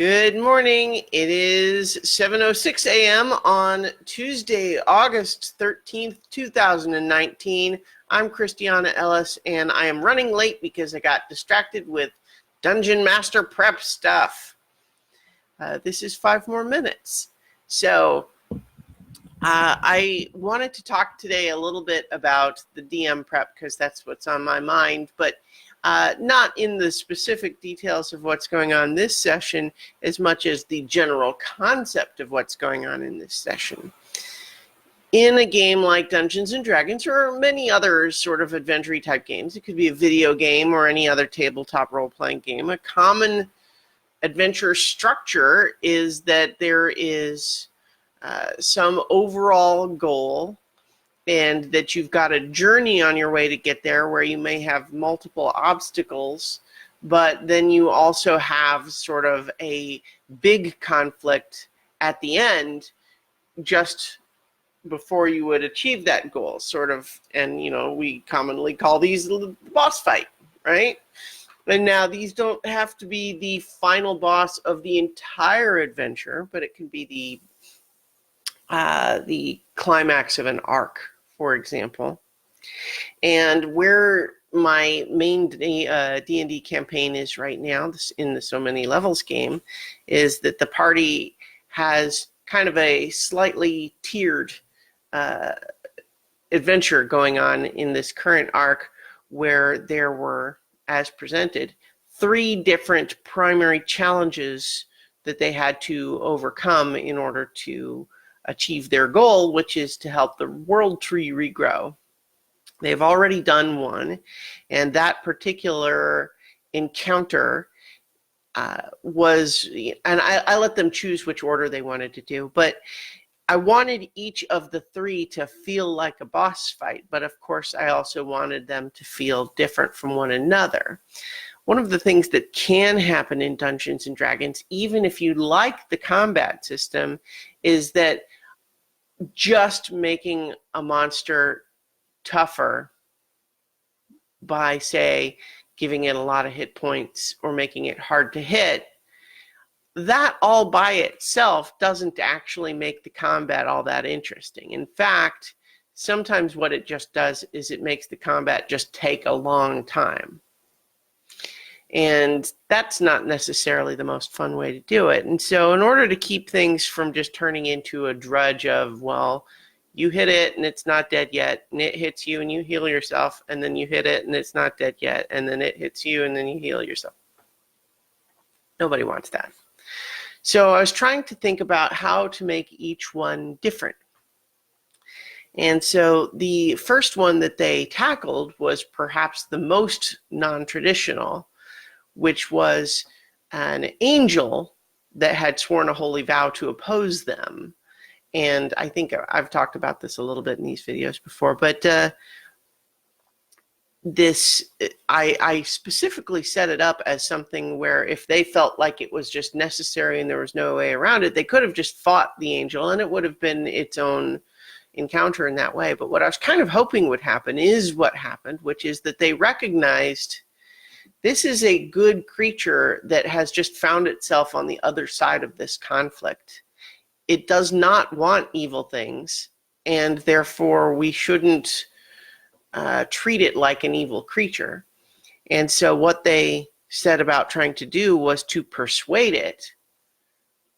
Good morning. It is 7:06 a.m. on Tuesday, August 13th, 2019. I'm Christiana Ellis, and I am running late because I got distracted with Dungeon Master prep stuff. This is 5 more minutes. So I wanted to talk today a little bit about the DM prep because that's what's on my mind, but not in the specific details of what's going on this session as much as the general concept of what's going on in this session. In a game like Dungeons & Dragons or many other sort of adventure type games, it could be a video game or any other tabletop role-playing game, a common adventure structure is that there is some overall goal and that you've got a journey on your way to get there where you may have multiple obstacles, but then you also have sort of a big conflict at the end just before you would achieve that goal, sort of, and we commonly call these the boss fight, right? And now these don't have to be the final boss of the entire adventure, but it can be the climax of an arc, for example. And where my main D&D campaign is right now in the So Many Levels game is that the party has kind of a slightly tiered adventure going on in this current arc where there were, as presented, 3 different primary challenges that they had to overcome in order to achieve their goal, which is to help the world tree regrow. They've already done one, and that particular encounter was, and I let them choose which order they wanted to do, but I wanted each of the 3 to feel like a boss fight, but of course I also wanted them to feel different from one another. One of the things that can happen in Dungeons & Dragons, even if you like the combat system, is that just making a monster tougher by, say, giving it a lot of hit points or making it hard to hit, that all by itself doesn't actually make the combat all that interesting. In fact, sometimes what it just does is it makes the combat just take a long time. And that's not necessarily the most fun way to do it. And so in order to keep things from just turning into a drudge of, well, you hit it and it's not dead yet, and it hits you and you heal yourself, and then you hit it and it's not dead yet, and then it hits you and then you heal yourself. Nobody wants that. So I was trying to think about how to make each one different. And so the first one that they tackled was perhaps the most non-traditional, which was an angel that had sworn a holy vow to oppose them. And I think I've talked about this a little bit in these videos before, but I specifically set it up as something where if they felt like it was just necessary and there was no way around it, they could have just fought the angel and it would have been its own encounter in that way. But what I was kind of hoping would happen is what happened, which is that they recognized this is a good creature that has just found itself on the other side of this conflict. It does not want evil things, and therefore we shouldn't treat it like an evil creature. And so what they set about trying to do was to persuade it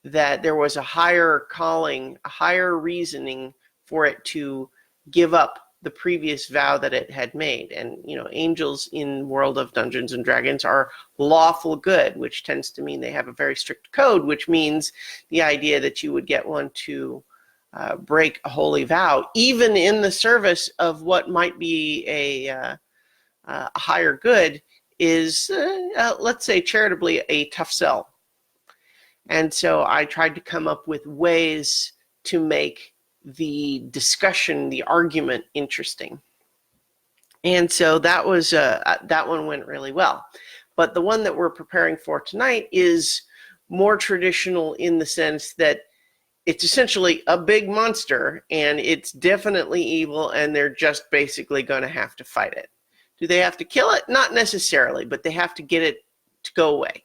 that there was a higher calling, a higher reasoning for it to give up the previous vow that it had made. And angels in World of Dungeons & Dragons are lawful good, which tends to mean they have a very strict code, which means the idea that you would get one to break a holy vow, even in the service of what might be a higher good, is, let's say charitably, a tough sell. And so I tried to come up with ways to make the discussion, the argument, interesting. And so that was that one went really well. But the one that we're preparing for tonight is more traditional in the sense that it's essentially a big monster and it's definitely evil and they're just basically going to have to fight it. Do they have to kill it? Not necessarily, but they have to get it to go away.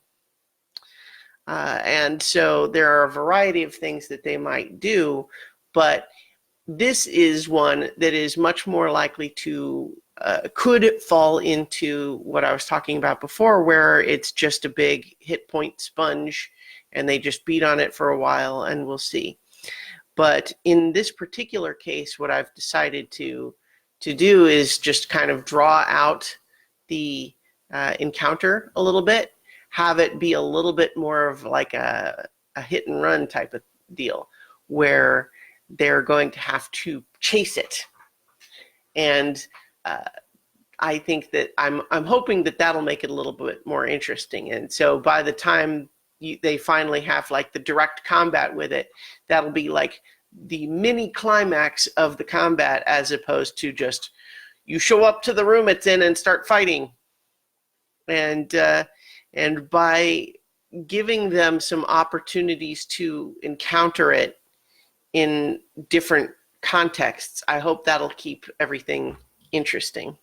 And so there are a variety of things that they might do, but this is one that is much more likely to could fall into what I was talking about before, where it's just a big hit point sponge and they just beat on it for a while and we'll see. But in this particular case, what I've decided to do is just kind of draw out the encounter a little bit, have it be a little bit more of like a hit and run type of deal, where they're going to have to chase it. And I think that I'm hoping that that'll make it a little bit more interesting. And so by the time they finally have like the direct combat with it, that'll be like the mini climax of the combat, as opposed to just you show up to the room it's in and start fighting. And by giving them some opportunities to encounter it in different contexts, I hope that'll keep everything interesting.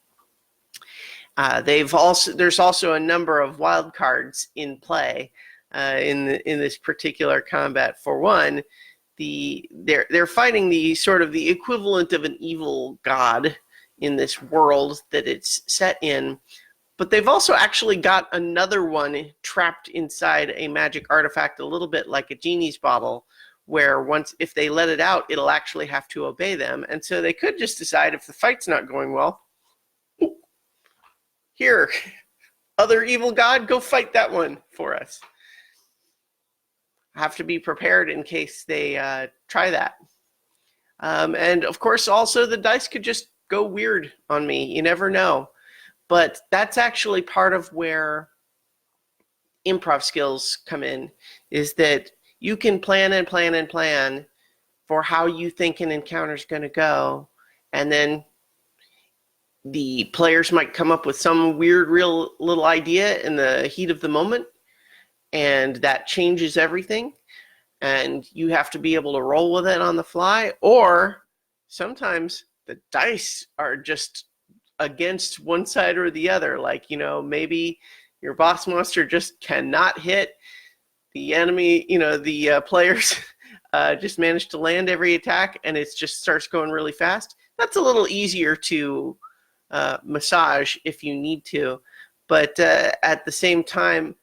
There's also a number of wild cards in play in this particular combat. For one, they're fighting the sort of the equivalent of an evil god in this world that it's set in, but they've also actually got another one trapped inside a magic artifact, a little bit like a genie's bottle, where if they let it out, it'll actually have to obey them. And so they could just decide, if the fight's not going well, here, other evil god, go fight that one for us. Have to be prepared in case they try that. And of course, also the dice could just go weird on me. You never know. But that's actually part of where improv skills come in, is that you can plan and plan and plan for how you think an encounter is going to go, and then the players might come up with some weird, real little idea in the heat of the moment, and that changes everything, and you have to be able to roll with it on the fly. Or sometimes the dice are just against one side or the other. Like, maybe your boss monster just cannot hit the enemy, the players just manage to land every attack, and it just starts going really fast. That's a little easier to massage if you need to, but at the same time,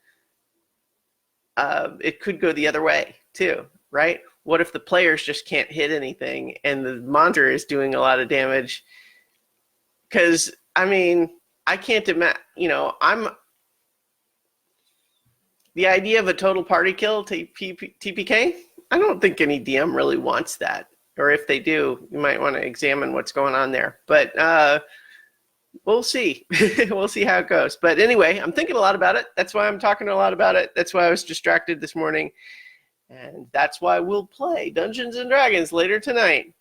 it could go the other way too, right? What if the players just can't hit anything and the monster is doing a lot of damage? Because, I can't imagine, the idea of a total party kill TPK, I don't think any DM really wants that. Or if they do, you might want to examine what's going on there. But we'll see. We'll see how it goes. But anyway, I'm thinking a lot about it. That's why I'm talking a lot about it. That's why I was distracted this morning. And that's why we'll play Dungeons & Dragons later tonight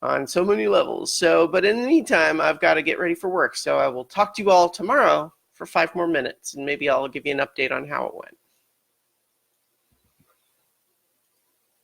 on so many levels. But in the meantime, I've got to get ready for work. So I will talk to you all tomorrow for 5 more minutes, and maybe I'll give you an update on how it went.